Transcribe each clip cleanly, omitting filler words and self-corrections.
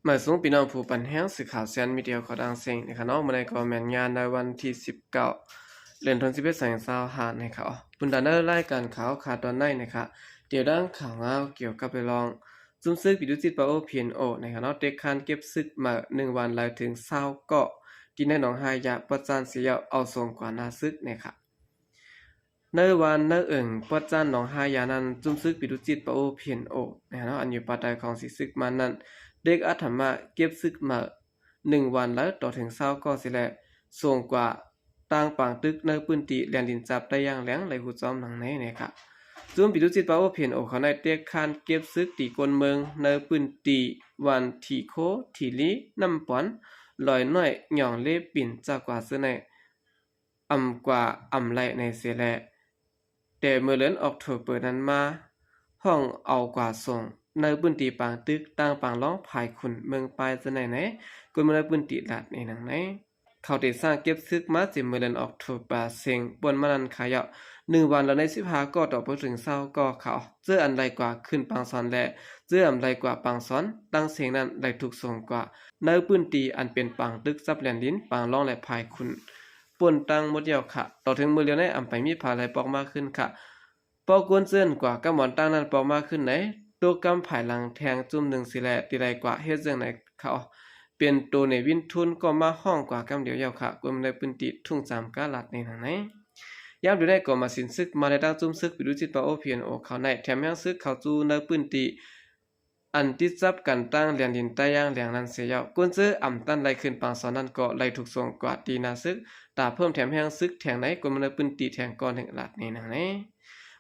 หมายสูงพี่น้องผู้ปันแห้งสื่อข่าวเซียนมีเดียขอดังเสียงนะครับเนาะมาในก็แม่นงานในวันที่19เดือนธันวาคม2565นะครับปุ่นดานเนอร์รายการข่าวขาดตอนในนะครับเดี๋ยวด้านข่าวเงาเกี่ยวกับไปลองซุ่มซึกปิดุจิตปาโอเพียนโอนะครับเนาะเด็กคันเก็บซึกมา1วันแล้วถึง20เกาะที่ในหนองหายาปัจจานเสียเอาส่งกว่านาซึกนะครับในวันเนเอิงปัจจันหนองหายานั้นจุ่มซึกปิดุจิตปาโอเพียนโอนะครับเนาะอันอยู่ปัจจัยของสิซึกมันนั้นเด็กอัธรรมะเก็บซึกมา1วันแล้วต่อถึง20ก็สิแลส่งกว่าต่างปางตึกในพื้นที่แหลนดินจับได้อย่างแหลงไหลหูจอมหนังในนะครับจุ่มปิดุจิตปาโอเพียนโอเขาในเด็กคันเก็บซึกตีกวนเมืองในพื้นที่วันที่โคที่ลีน้ำปอนลอยน้อยหย่องเล็บปิ่นจากกว่าซื้อในกว่าไหลในเสียแลแต่เมื่อเดือนออกโทเบอร์นั้นมาห้องเอากว่าส่งในพื้นที่ปางตึกต่างปางร้องภายขุนเมืองปลายจะไหนกุนมาในพื้นที่หลัดในหนังไหนเขาได้สร้างเก็บซึกมาจิเมื่อเดือนออกโทบาเซงบนมานันขาย1วันแล้วใน15ก็ต่อไปถึง20ก็เขาเจออันใดกว่าขึ้นปางซ้อนและเจออันใดกว่าปางซ้อนตั้งเสียงนั้นได้ถูกส่งกว่าในพื้นที่อันเป็นปางตึกซับแหลนดินปางร้องและภายขุนป่นตังหมดเดียวค่ะต่อถึงมือเรียวในไปมีผาไหลปอกมากขึ้นค่ะปอกวนเสื่อนกว่ากำหมอนตั้งนั้นปอกมากขึ้นไหนตัวกำภายหลังแทงจุ่ม1สิแลตีไรกว่าเฮ็ดจังไหนเขาเป็นตัวในวินทุนก็มาห้องกว่ากำเดียวยาวค่ะกลุ่มในพื้นที่ทุ่ง3กะลัดในทางไหนยามดูได้ก็มาสินซึกมาได้ตั้งจุ่มซึกไปดูจิตปาโอเพียนโอเขาในแถมยังซึกเขาจูในพื้นที่อันที่จับกันตั้งเหรียญดินใต้ย่างเหลียงนั้นเสียกุนซื้อตันไหลขึ้นปางสอนนั้นก็ไหลถูกส่งกว่าตีนาซึกตาเพิ่มแถมแห้งซึกแถงไหนกุนในพื้นที่แถงก่อนแห่งหลัดในทางไหน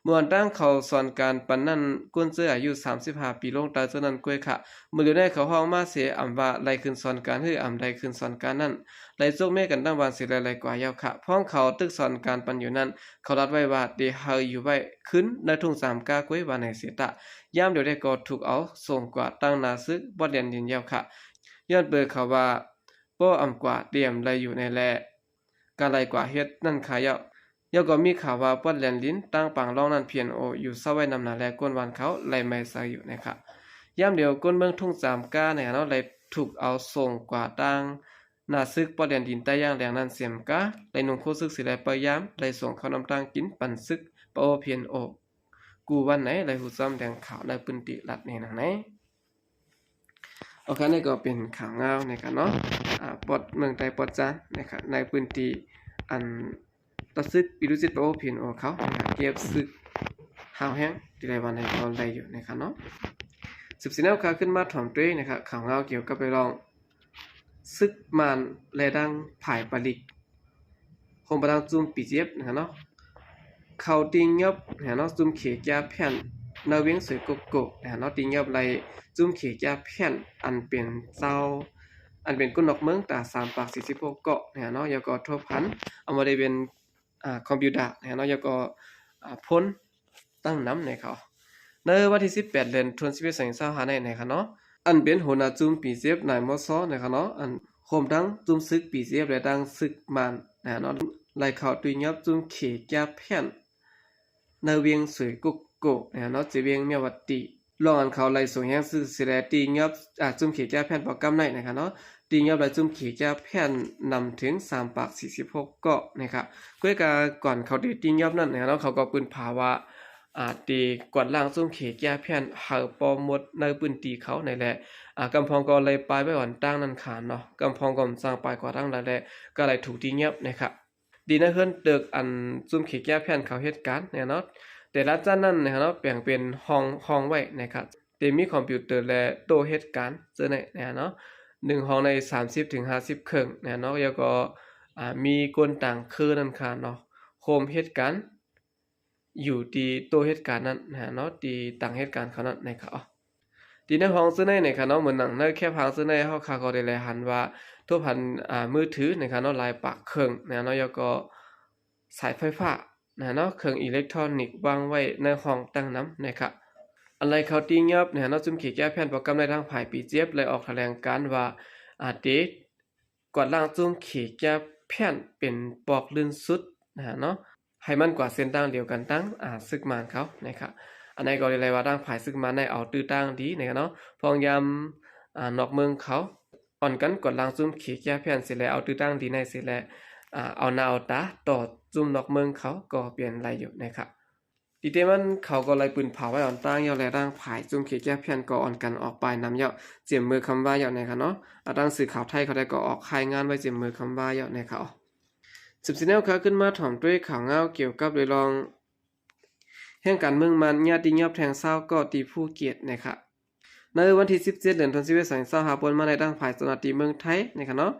เมื่อตั้งเขาสอนการปันนั้นกุนเจออายุ35ปีลงตาเจนั้นกล้วยค่ะมือเดียวได้เขาห้องมาเสียว่าไล่ขึ้นสอนการไล่ขึ้นสอนการนั้นไล่โจกเมกันตั้งวันสิไล่กว่ายาวค่ะพ้องเขาตึกสอนการปันอยู่นั้นเขารัดไว้ว่าเดเฮอยู่ไว้ขึ้นในทุ่ง3กากล้วยว่าในเสียตะยามเดียวได้ก็ถูกเอาส่งกว่าตั้งนาซึกบ่เรียนดินยาวค่ะย้อนเบอร์เขาว่าป้อกว่าเตรียมไล่อยู่ในแลการไล่กว่าเฮ็ดนั่นขายยก็มีข่าวว่าปัดแหลนลิ้นตั้งปางร้องนั้นเพียนโออยู่เศร้าไว้นำหนาแลก้นวันเขาไล่ไม่ใส่อยู่นะครับย่ำเดียวก้นเมืองทุ่ง3ก้าเนี่ยเนาะเลยถูกเอาส่งกว่าตั้งนาซึกปัดแหลนดินใต้ย่างแหลงนั้นเสียมกะไล่นุ่งโคซึกสิไล่ปยามไล่ส่งเขานำตั้งกินปั่นซึกปโอเพียนโอกูวันไหนไล่หูซ้ำแดงขาวในพื้นที่ลัดในหนังไหนโอเคนี่ก็เป็นข่าวเงานะครับเนาะปอดเมืองใต้ปอดจานนะครับในพื้นที่อันตัดซึกปิรุจิตโอเพียนโอเขาเก็บซึกหาวแห้งที่ไรวันในตอนใดอยู่นะครับเนาะ14แนวข่าวขึ้นมาถ่อมด้วยนะครับข่าวเงาเกี่ยวกับไปลองซึกมันและดังผายปลิกคงประดังจุ่มปีเจี๊ยบนะครับเนาะเขาติงยับนะครับเนาะจุ่มเขียยาแผ่นนาเวียงสวยโกโก้นะครับเนาะติงยับไรจุ่มเขียยาแผ่นอันเป็นเจ้าอันเป็นก้นนกเมืองตา3 ปาก46เกาะนะครับเนาะแล้วก็ทบพันเอามาได้เป็นคอมพิวเตอร์นะเนาะแล้วก็พ้นตั้งน้ำในเขาในวันที่18เดือนธันวาคม2565ในครับเนาะอันเป็นหัวหน้าจุ่มปีเซฟนายมอซอนะครับเนาะอันโคมทั้งจุ่มซึกปีเซฟและดังซึกมันนะเนาะไล่เขาตุยยับจุ่มเขยาแผ่นในเวียงสวยกุกโกนะเนาะจะเวียงเมียวัดติลองอันเขาไล่ส่งแห่งซึกสิแลตียับจุ่มเขยาแผ่นปอกกำในนะครับเนาะตียับไล่จุ่มเขยาแผ่นนำถึง3 ปาก46เกาะนะครับก้อยกาก่อนเขาได้ตียับนั่นนะเนาะเขาก็ปืนภาวะตีกวาดล่างจุ่มเขยาแผ่นหาปอมดในปืนตีเขาในแหละกำพองก็เลยปลายไปอ่อนตั้งนั่นขานเนาะกำพองก็สร้างปลายกว่าตั้งแล้วแหละก็เลยถูกตียับนะครับดีนะเฮือนตึกอันจุ่มเขยาแผ่นเขาเหตุการณ์เนี่ยเนาะแต่ละจ้านนั้นนะครับเนาะแบ่งเป็นห้องไว้นะครับแต่มีคอมพิวเตอร์และโต๊ะเหตุการณ์เจอในเนาะ1ห้องใน30 ถึง 50เครื่องเนาะแล้วก็มีกลต่างคือนั่นค่ะเนาะโฮมเหตุการณ์อยู่ที่โต๊ะเหตุการณ์นั้นเนาะที่ต่างเหตุการณ์เขานั้นนะครับทีในห้องซื้อในค่ะเนาะเหมือนหนังในแค่พังซื้อในเฮาก็ได้แลหันว่าทุกพันมือถือนะครับเนาะลายปากเครื่องเนาะแล้วก็สายไฟฟ้าเนาะเครื่องอิเล็กทรอนิกส์วางไว้ในห้องตั้งน้ำนะครับอะไรเขาตียับเนาะจุ่มเขียแก้แผ่นโปรแกรมในทางภายปีเจี๊ยบเลยออกแถลงการว่าเดทกวาดล่างจุ่มเขียแก้แผ่นเป็นปอกลื่นสุดเนาะให้มันกว่าเส้นตั้งเดียวกันตั้งซึกมานเขานะครับอันไหนก็เลยว่าตั้งภายซึกมานในเอาตื้อตั้งดีนะครับเนาะพองยาม นอกเมืองเขาอ่อนกันกดลางซุ่มขี่แก้แผ่นเสร็จแล้วเอาตื้อตั้งดีในเสร็จแล้วเอาหน้าเอาตาต่อซุ่มนอกเมืองเขาก็เปลี่ยนไรอยู่นะครับดีเตมันเขาก็เลยปืนเผาไว้อ่อนตั้งยาวแลร่างผายซุ่มขี่แก้แผ่นก็อ่อนกันออกไปนำเยาเจียมมือคำว่าเยาในค่ะเนาะตั้งสื่อข่าวไทยเขาได้ก็ออกคายงานไว้เจียมมือคำว่าเยาในเขาสืบสิแนวเขาขึ้นมาถ่อมด้วยข่าวเงาเกี่ยวกับเลยลองแห่งการเมืองมันญาติยอบแทงเศร้าก็ตีผู้เกียรตินะครับในวันที่17เดือนธันวาคม2565มาในดังฝ่ายสนติเมืองไทยนะครับเนาะ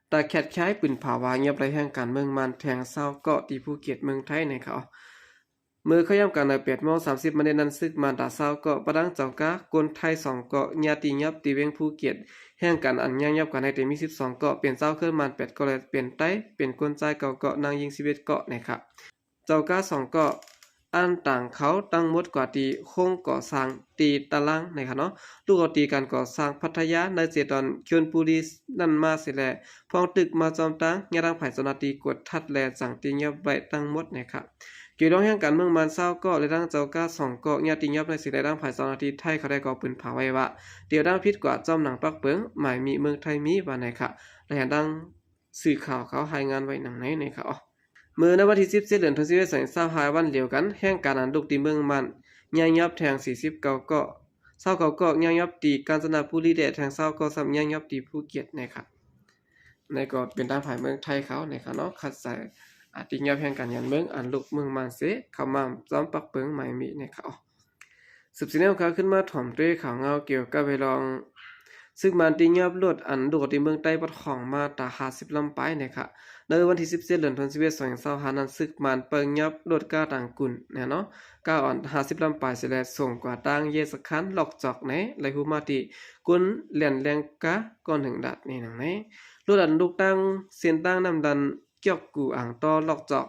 แต่แคดคล้ายปืนเผาวาเงียบไรแห่งการเมืองมันแทงเศร้าก็ตีผู้เกียรติเมืองไทยนะครับมือเขาย่ำกันใน8:30มาในนั้นซึกมาดาเศร้าก็ประดังเจ้ากากนไทย2เกาะญาติยับตีเวงผู้เกียรติแห่งการอันยังยับกันในเต็มี12เกาะเปลี่ยนเจ้าขึ้นมา8เกาะเลยเปลี่ยนไต้เป็นกวนใจเกาะนางยิง11เกาะนะครับเจ้ากา2เกาะอันต่างเขาตั้งหมดกว่าตีโค้งก่อสร้างตีตารางนะครับเนาะลูกเอาตีการก่อสร้างพัทยาในเจตอนชลบุรีนั่นมาเสียแลพองตึกมาจอมตั้งยาดังไผ่สนาตีกดทัดแลสั่งตีเงียบไว้ตั้งหมดนะครับเกี่ยวกับแห่งการเมืองมันเศร้าก็เลยดังเจ้าก้า2เกาะญาติยับในสิได้ดังไผ่สนาตีไทยเขาได้ก่อปืนเผาไว้ว่าเดี๋ยวดังพิษกว่าจอมหนังปักเปิงหมายมีเมืองไทยมีว่าไหนค่ะและเห็นดังสื่อข่าวเขารายงานไว้หนังไหนในค่ะเมื่อในวันที่17เดือนธันวาคม25วันเดียวกันแห่งการอันลูกตีเมืองมันย่างยับแทง49เกาะ29เกาะย่างยับตีกาญจนบุรีแดดแทง29เกาะซ้ำย่างยับตีภูเก็ตนะครับในก็เป็นทางฝ่ายเมืองไทยเขานะครับเนาะคัดใส่ติยับแห่งการยันเมืองอันลูกเมืองมันเสเข้ามาซ้อมปักเปิงหมายมีนะครับสืบสิแนวเขาขึ้นมาถ่อมด้วยข่าวเงาเกี่ยวกับไปลองซึ่งมันติยับลดอันดูที่เมืองใต้ปัดของมาตา50ลำไปนะครับในวันที่17เดือนธันวาคม2565นั้นซึกมันเปิงยับรถก้าต่างกุ่นเนี่ยเนาะก้าอ่อน50ลำไปเสร็จแล้วส่งกว่าตั้งเยสคันหลอกจอกไหนไหลหูมาติกุนแหลนแรงกะก่อนถึงดัดนี่หนังไหนรถอันลูกตั้งเส้นตั้งนำดันเกี่ยวกูอ่างต่อหลอกจอก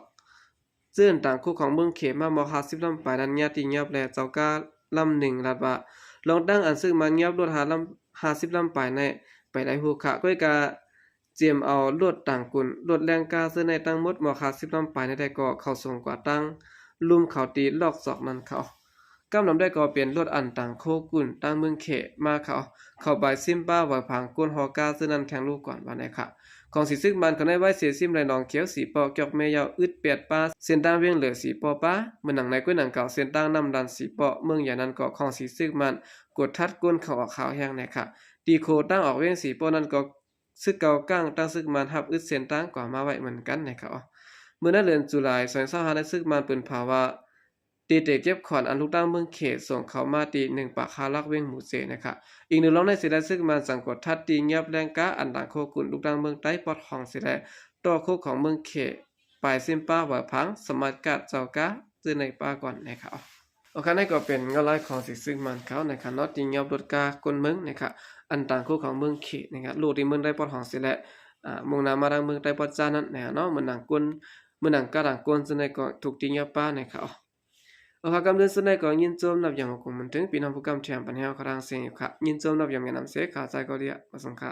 เสื่อนต่างคู่ของเมืองเขมาบ่50ลำไปนั้นญาติยับแลเจ้าก้าลำ1ลัดว่าลองตั้งอันซึ่งมันยับรถ50ลำไปในไปได้หูขะก้อยกาเจียมเอาลวดต่างกุ่นลวดแรงกาซื้อในตั้งหมดหมอคา10ลำไปในได้ก็เข้าส่งกว่าตั้งลุ่มเขาตีลอกศอกนั้นเขากำลำได้ก็เปลี่ยนลวดอันต่างโคกุ่นตั้งเมืองเขมาเข้าใบซิมป้าไว้ผังก้นฮอกาซื้อนั้นแทงลูกก่อนว่าไหนค่ะของสีซึกมันก็ได้ไว้เสียซิมไรนองเขียวสีปอเกี่ยวเมยาวอึดเปียดป้าเส้นตั้งเวียงเหลือสีปอป้าเมื่อหนังในกุ้ยหนังเก่าเส้นตั้งนำดันสีปอเมืองอย่างนั้นก็ของสีซึกมันกดทัดก้นเขาออกขาวแห้งไหนค่ะดีโคตั้งออกเวียงสีปอนั้นก็ซึกเก่าก้างตั้งซึกมันทับอึดเส้นตั้งกว่ามาไว้เหมือนกันนะครับเมื่อนั้นเดือนตุลาคม2565ได้ซึกมันเปิ่นภาวะตีเตเก็บขอนอันลูกตั้งเมืองเขตส่งเขามาตี1ปากคาลักเวียงหมู่เสนะครับอีกหนึ่งร้องในเสด็จซึกมันสังกดทัดตีเงียบแรงกะอันต่างโคกุนลูกตั้งเมืองใต้ปอดของเสด็จต่อโคของเมืองเขตปลายซิมป้าว่าพังสมัดกัดเจ้ากะซื้อในป้าก่อนนะครับโอเคนี่ก็เป็นเงาลายของสิซึ่งมันเขานะครับเนาะตีเงียบรถกากนเมืองนะครับอันต่างโคของเมืองเขตนะครับลูกที่เมืองใต้ปอดของเสด็จมุ่งหน้ามาทางเมืองใต้ปอดจานั้นนะเนาะเหมือนหนังกวนเหมือนหนังกะต่างกวนซึ่งในก็ถูกตีเงียบป้านะครับโอเคกำเนิดสุดในก็ยินโจมนับอย่างของมันถึงปีน้องผู้กำเทียมปัญหาครางเสียงอยู่ค่ะยินโจมนับอย่างนำเสียขาใจก็เรียกมาสังฆา